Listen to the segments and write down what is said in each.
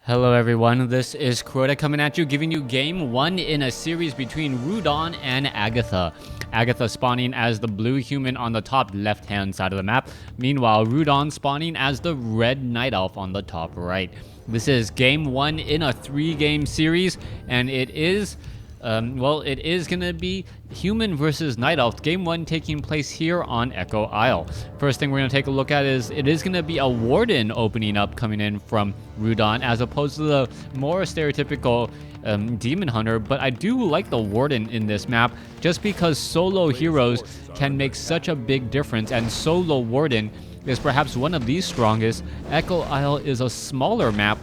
Hello everyone, this is Crota coming at you, giving you game 1 in a series between Rudan and Agatha. Agatha spawning as the blue human on the top left-hand side of the map, meanwhile Rudan spawning as the red night elf on the top right. This is game 1 in a 3-game series, and it is gonna be human versus night elf. Game 1 taking place here on Echo Isle. First thing we're gonna take a look at is it is gonna be a warden opening up coming in from Rudan, as opposed to the more stereotypical demon hunter. But I do like the warden in this map, just because solo heroes can make such a big difference, and solo warden is perhaps one of the strongest. Echo Isle is a smaller map,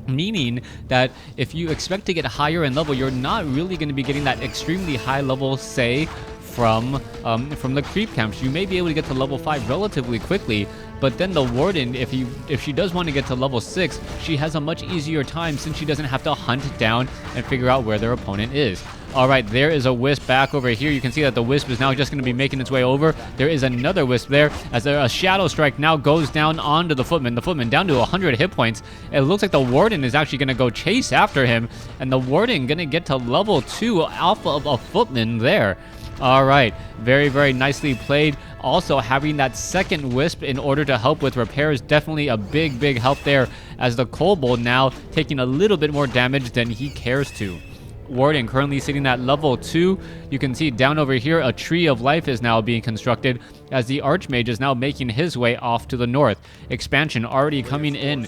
meaning that if you expect to get higher in level, you're not really going to be getting that extremely high level, say, from the creep camps. You may be able to get to level 5 relatively quickly, but then the warden, if she does want to get to level 6, she has a much easier time, since she doesn't have to hunt down and figure out where their opponent is. Alright, there is a wisp back over here. You can see that the wisp is now just going to be making its way over. There is another wisp there, as a shadow strike now goes down onto the footman. The footman down to 100 hit points. It looks like the warden is actually going to go chase after him, and the warden going to get to level 2 alpha of a footman there. Alright, very, very nicely played. Also, having that second wisp in order to help with repairs, definitely a big, big help there, as the kobold now taking a little bit more damage than he cares to. Warden currently sitting at level 2. You can see down over here a tree of life is now being constructed, as the archmage is now making his way off to the north. Expansion already coming in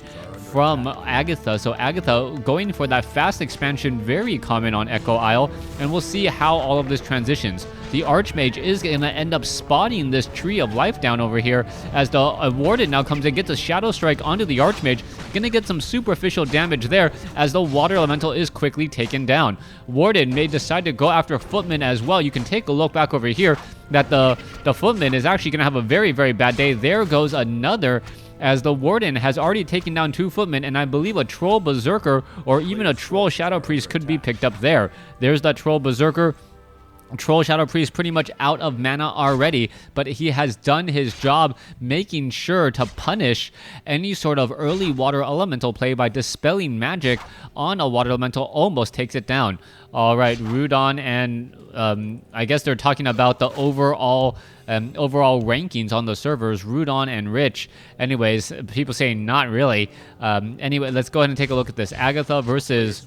from Agatha. So Agatha going for that fast expansion, very common on Echo Isle, and we'll see how all of this transitions. The archmage is going to end up spotting this tree of life down over here, as the warden now comes in, gets a shadow strike onto the archmage, gonna get some superficial damage there, as the water elemental is quickly taken down. Warden may decide to go after footman as well. You can take a look back over here that the footman is actually gonna have a very, very bad day. There goes another, as the warden has already taken down 2 footmen, and I believe a troll berserker or even a troll shadow priest could be picked up there. There's that troll berserker. Troll Shadow Priest pretty much out of mana already, but he has done his job, making sure to punish any sort of early water elemental play by dispelling magic on a water elemental. Almost takes it down. Alright, Rudan and I guess they're talking about the overall rankings on the servers, Rudan and Rich. Anyways, people saying not really. Anyway, let's go ahead and take a look at this. Agatha versus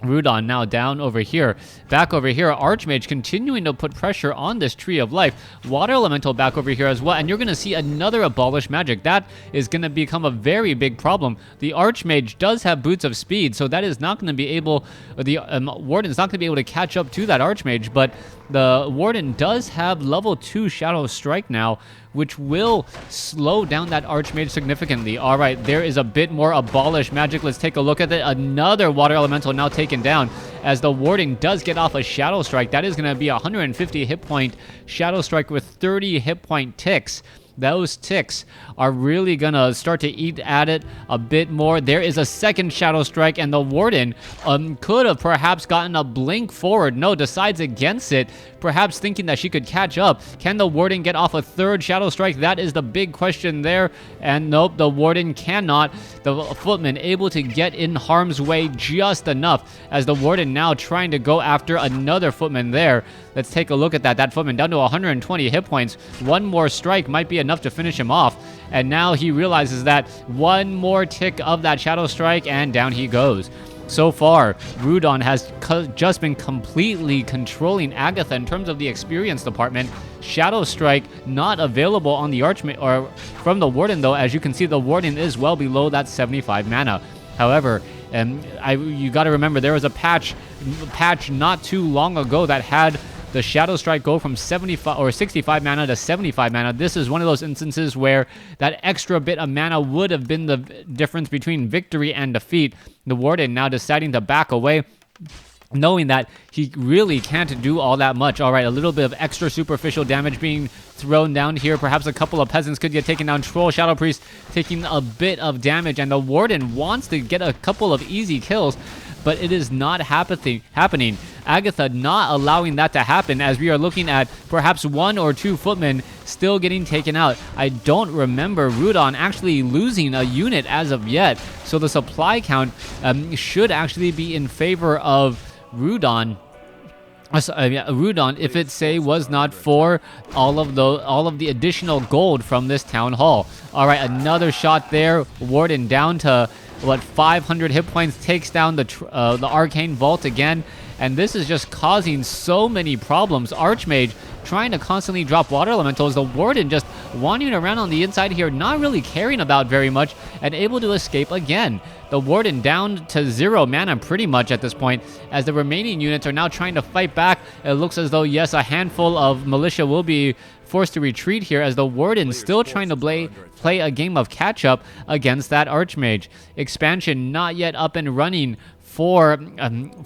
Rudan now down over here. Back over here, Archmage continuing to put pressure on this Tree of Life. Water Elemental back over here as well, and you're going to see another Abolish Magic. That is going to become a very big problem. The Archmage does have Boots of Speed, so that is not going to be able, the Warden is not going to be able to catch up to that Archmage, but the Warden does have level 2 Shadow Strike now, which will slow down that Archmage significantly. Alright, there is a bit more Abolish Magic. Let's take a look at it. Another Water Elemental now taken down, as the Warden does get off a Shadow Strike. That is going to be a 150 hit point Shadow Strike with 30 hit point ticks. Those ticks are really gonna start to eat at it a bit more. There is a second Shadow Strike, and the Warden could have perhaps gotten a blink forward. No, decides against it, perhaps thinking that she could catch up. Can the Warden get off a third Shadow Strike? That is the big question there. And nope, the Warden cannot. The footman able to get in harm's way just enough, as the Warden now trying to go after another footman there. Let's take a look at that. That footman down to 120 hit points. One more strike might be enough to finish him off. And now he realizes that one more tick of that Shadow Strike, and down he goes. So far, Rudan has just been completely controlling Agatha in terms of the experience department. Shadow Strike not available on the Archmage or from the Warden, though. As you can see, the Warden is well below that 75 mana. However, you got to remember, there was a patch not too long ago that had the Shadow Strike go from 75 or 65 mana to 75 mana. This is one of those instances where that extra bit of mana would have been the difference between victory and defeat. The Warden now deciding to back away, knowing that he really can't do all that much. Alright, a little bit of extra superficial damage being thrown down here. Perhaps a couple of peasants could get taken down. Troll Shadow Priest taking a bit of damage, and the Warden wants to get a couple of easy kills, but it is not happening. Agatha not allowing that to happen, as we are looking at perhaps 1 or 2 footmen still getting taken out. I don't remember Rudan actually losing a unit as of yet, so the supply count should actually be in favor of Rudan. Rudan, if it was not for all of the additional gold from this town hall. All right, another shot there. Warden down to 500 hit points, takes down the arcane vault again, and this is just causing so many problems. Archmage trying to constantly drop water elementals. The Warden just wandering around on the inside here, not really caring about very much, and able to escape again. The Warden down to 0 mana pretty much at this point, as the remaining units are now trying to fight back. It looks as though, yes, a handful of militia will be forced to retreat here, as the Warden still trying to play a game of catch-up against that Archmage. Expansion not yet up and running for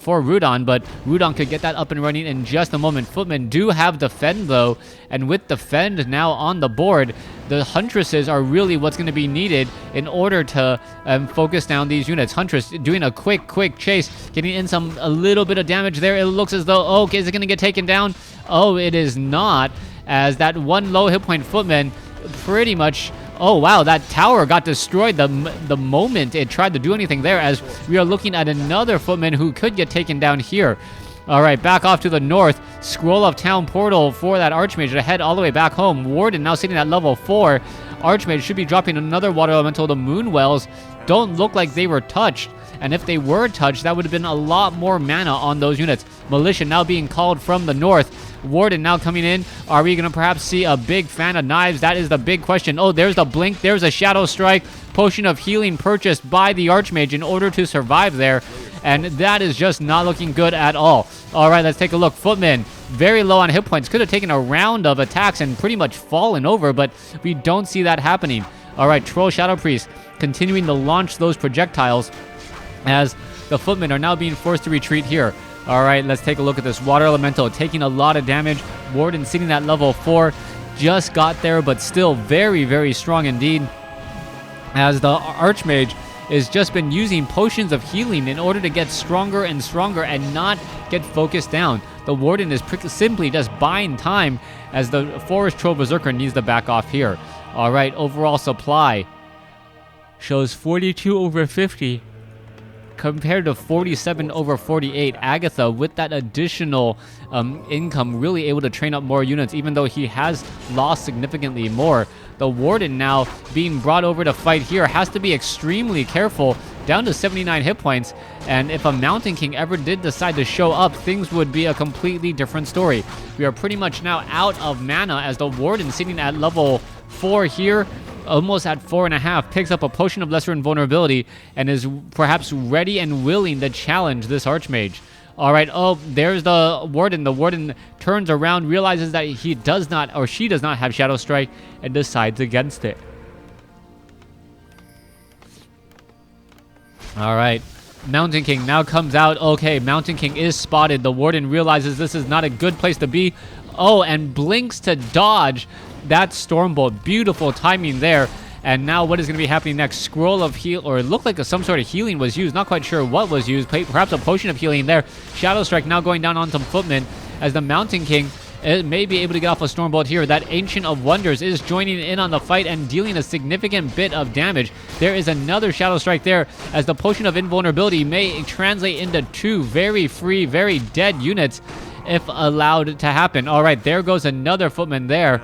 Rudan, but Rudan could get that up and running in just a moment. Footmen do have Defend though, and with Defend now on the board, the Huntresses are really what's going to be needed in order to focus down these units. Huntress doing a quick chase, getting in a little bit of damage there. It looks as though, oh, okay, is it going to get taken down? Oh, it is not, as that 1 low hit point footman pretty much... Oh, wow, that tower got destroyed the moment it tried to do anything there, as we are looking at another footman who could get taken down here. All right, back off to the north. Scroll of Town Portal for that Archmage to head all the way back home. Warden now sitting at level 4. Archmage should be dropping another water elemental. The Moonwells don't look like they were touched, and if they were touched, that would have been a lot more mana on those units. Militia now being called from the north. Warden now coming in. Are we going to perhaps see a big fan of knives? That is the big question. Oh, there's the blink. There's a shadow strike. Potion of healing purchased by the Archmage in order to survive there. And that is just not looking good at all. All right, let's take a look. Footman, very low on hit points. Could have taken a round of attacks and pretty much fallen over, but we don't see that happening. All right, Troll Shadow Priest continuing to launch those projectiles, as the footmen are now being forced to retreat here. All right, let's take a look at this. Water Elemental taking a lot of damage. Warden sitting at level 4. Just got there, but still very, very strong indeed, as the Archmage has just been using potions of healing in order to get stronger and stronger and not get focused down. The Warden is simply just buying time, as the Forest Troll Berserker needs to back off here. All right, overall supply shows 42 over 50. Compared to 47 over 48. Agatha, with that additional income, really able to train up more units, even though he has lost significantly more. The Warden now being brought over to fight here has to be extremely careful, down to 79 hit points, and if a Mountain King ever did decide to show up, things would be a completely different story. We are pretty much now out of mana, as the Warden sitting at level 4 here, almost at 4.5, picks up a Potion of Lesser Invulnerability and is perhaps ready and willing to challenge this Archmage. All right, oh, there's the Warden. The Warden turns around, realizes that he does not, or she does not have Shadow Strike, and decides against it. All right, Mountain King now comes out. Okay, Mountain King is spotted. The Warden realizes this is not a good place to be. Oh, and blinks to dodge that Stormbolt. Beautiful timing there. And now what is going to be happening next? Scroll of heal, or it looked like some sort of healing was used. Not quite sure what was used. Perhaps a potion of healing there. Shadow Strike now going down on some footmen, as the Mountain King may be able to get off a Stormbolt here. That Ancient of Wonders is joining in on the fight and dealing a significant bit of damage. There is another Shadow Strike there, as the Potion of Invulnerability may translate into 2 very free, very dead units if allowed to happen. All right, there goes another footman there,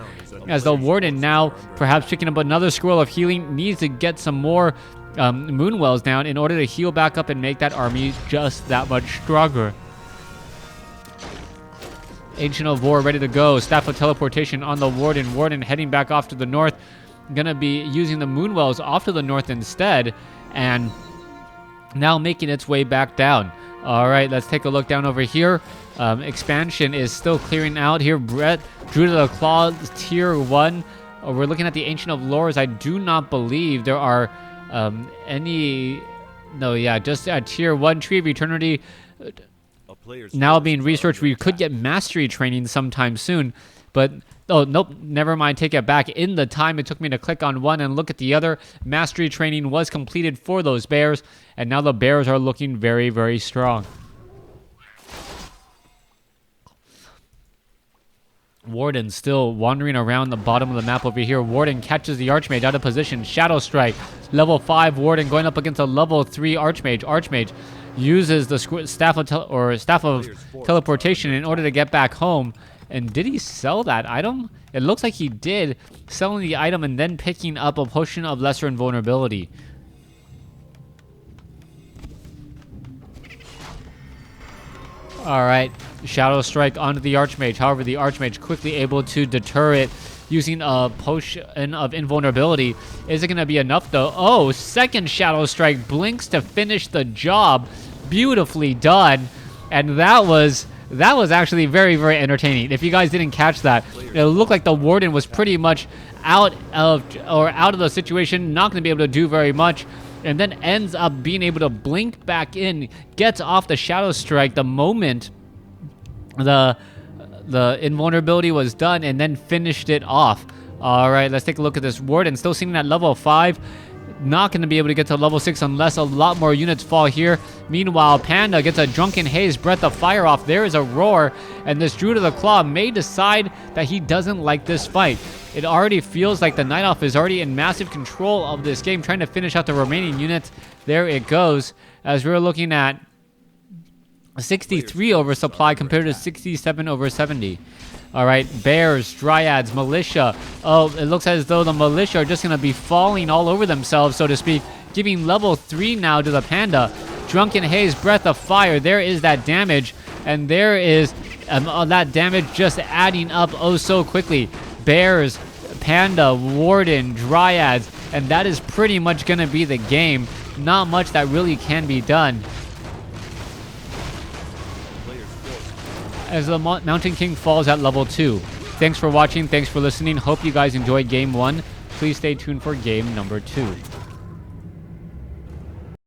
as the Warden now perhaps picking up another Scroll of Healing, needs to get some more Moonwells down in order to heal back up and make that army just that much stronger. Ancient of War ready to go. Staff of Teleportation on the Warden. Warden heading back off to the north. Gonna be using the Moonwells off to the north instead, and now making its way back down. All right, let's take a look down over here. Expansion is still clearing out here. Brett, Druid of the Claw, tier 1. We're looking at the Ancient of Lores. I do not believe there are any... No, yeah, just tier 1. Tree of Eternity now being researched. We could get Mastery training sometime soon, but Oh, nope, never mind, take it back. In the time it took me to click on one and look at the other, mastery training was completed for those bears, and now the bears are looking very, very strong. Warden still wandering around the bottom of the map over here. Warden catches the Archmage out of position. Shadow Strike. Level 5 Warden going up against a level 3 Archmage. Archmage uses the staff of teleportation in order to get back home. And did he sell that item? It looks like he did, selling the item and then picking up a potion of lesser invulnerability. Alright, Shadow Strike onto the Archmage. However, the Archmage quickly able to deter it using a potion of invulnerability. Is it going to be enough, though? Oh, second Shadow Strike blinks to finish the job. Beautifully done. And that was actually very, very entertaining. If you guys didn't catch that, it looked like the Warden was pretty much out of the situation, not going to be able to do very much, and then ends up being able to blink back in, gets off the Shadow Strike the moment the invulnerability was done, and then finished it off. All right, let's take a look at this. Warden still sitting at level 5. Not going to be able to get to level 6 unless a lot more units fall here. Meanwhile, Panda gets a Drunken Haze Breath of Fire off. There is a Roar, and this Druid of the Claw may decide that he doesn't like this fight. It already feels like the Night Elf is already in massive control of this game, trying to finish out the remaining units. There it goes, as we're looking at 63 oversupply compared to 67 over 70. All right, Bears, Dryads, Militia. Oh, it looks as though the Militia are just going to be falling all over themselves, so to speak, giving level 3 now to the Panda. Drunken Haze, Breath of Fire. There is that damage, and there is that damage just adding up oh so quickly. Bears, Panda, Warden, Dryads, and that is pretty much going to be the game. Not much that really can be done. As the Mountain King falls at level 2. Thanks for watching. Thanks for listening. Hope you guys enjoyed game 1. Please stay tuned for game number 2.